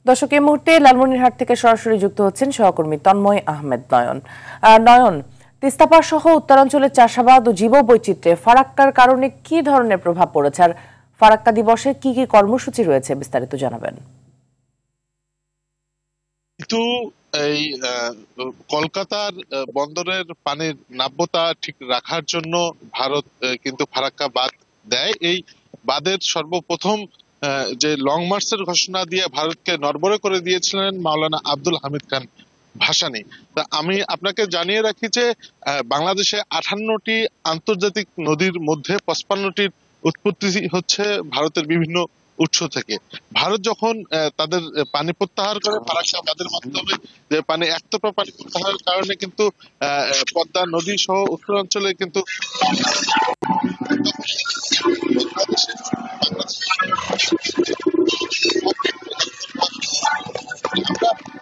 দর্শক, এই মুহূর্তে লালমনিরহাট থেকে সরাসরি যুক্ত হচ্ছেন সহকর্মী তন্ময় আহমেদ নয়ন। নয়ন, তিস্তা পার সহ উত্তরাঞ্চলের চাষাবাদ ও জীববৈচিত্র্যে ফারাক্কার কারণে কি ধরনের প্রভাব পড়েছে, আর ফারাক্কা দিবসে কি কি কর্মসূচি রয়েছে, বিস্তারিত জানাবেন। কিন্তু এই কলকাতার বন্দরের পানির নাব্যতা ঠিক রাখার জন্য ভারত কিন্তু ফারাক্কা বাঁধ দেয়। এই বাঁধের সর্বপ্রথম যে লং মার্চের ঘোষণা দিয়ে ভারতকে নড়বড়ে করে দিয়েছিলেন মাওলানা আব্দুল হামিদ খান ভাসানী। তা আমি আপনাকে জানিয়ে রাখি যে বাংলাদেশে 58টি আন্তর্জাতিক নদীর মধ্যে 55টির উৎপত্তি হচ্ছে ভারতের বিভিন্ন উৎস থেকে। ভারত যখন তাদের পানি প্রত্যাহার করে ফারাক্কা বাঁধের মাধ্যমে, যে পানি একতরফা পানি প্রত্যাহারের কারণে কিন্তু পদ্মা নদী সহ উত্তরাঞ্চলে কিন্তু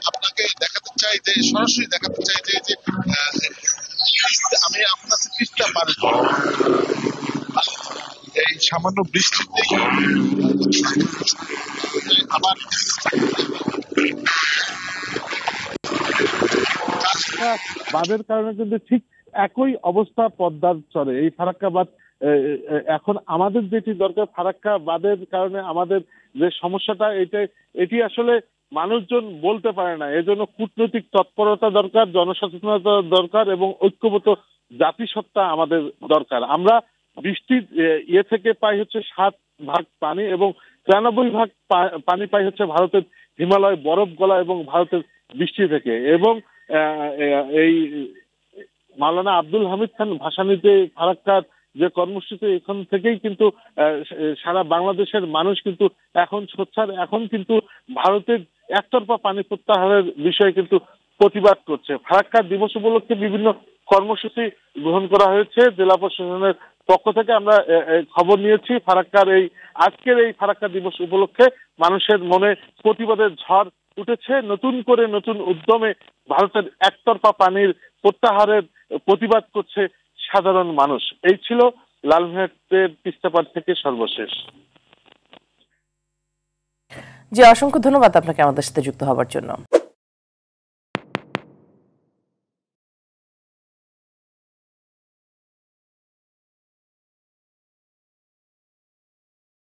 আপনাকে দেখাতে চাই যে সরাসরি দেখাতে চাই যে আমি আপনার তিস্তা পারি এই সামান্য বৃষ্টিতে আবার বাঁধের কারণে কিন্তু ঠিক একই অবস্থা পদ্মার চরে। এই ফারাক্কা বাঁধ এখন আমাদের যেটি দরকার, ফারাক্কা বাঁধের কারণে আমাদের যে সমস্যাটা, এটি আসলে মানুষজন বলতে পারে না। এজন্য কূটনৈতিক তৎপরতা দরকার, জনসচেতনতা দরকার এবং ঐক্যবদ্ধ জাতিসত্তা আমাদের দরকার। আমরা বৃষ্টির থেকে পাই হচ্ছে 7 ভাগ পানি এবং 93 ভাগ পানি পাই হচ্ছে ভারতের হিমালয় বরফ গলা এবং ভারতের বৃষ্টি থেকে। এবং এই মাওলানা আব্দুল হামিদ খান ভাসানী যে ফারাক্কার যে কর্মসূচি, এখান থেকেই কিন্তু সারা বাংলাদেশের মানুষ কিন্তু এখন সোচ্চার, এখন কিন্তু ভারতের একতরফা পানি প্রত্যাহারের বিষয়ে কিন্তু প্রতিবাদ করছে। ফারাক্কা দিবস উপলক্ষে বিভিন্ন কর্মসূচি গ্রহণ করা হয়েছে জেলা প্রশাসনের পক্ষ থেকে। আমরা খবর নিয়েছি ফারাক্কার আজকের এই ফারাক্কা দিবস উপলক্ষে মানুষের মনে প্রতিবাদের ঝড় উঠেছে। নতুন করে নতুন উদ্যমে ভারতের একতরফা পানির প্রত্যাহারের প্রতিবাদ করছে সাধারণ মানুষ। এই ছিল লালমনিরহাটের তিস্তা পার থেকে সর্বশেষ। জি, অসংখ্য ধন্যবাদ আপনাকে আমাদের সাথে যুক্ত হওয়ার জন্য।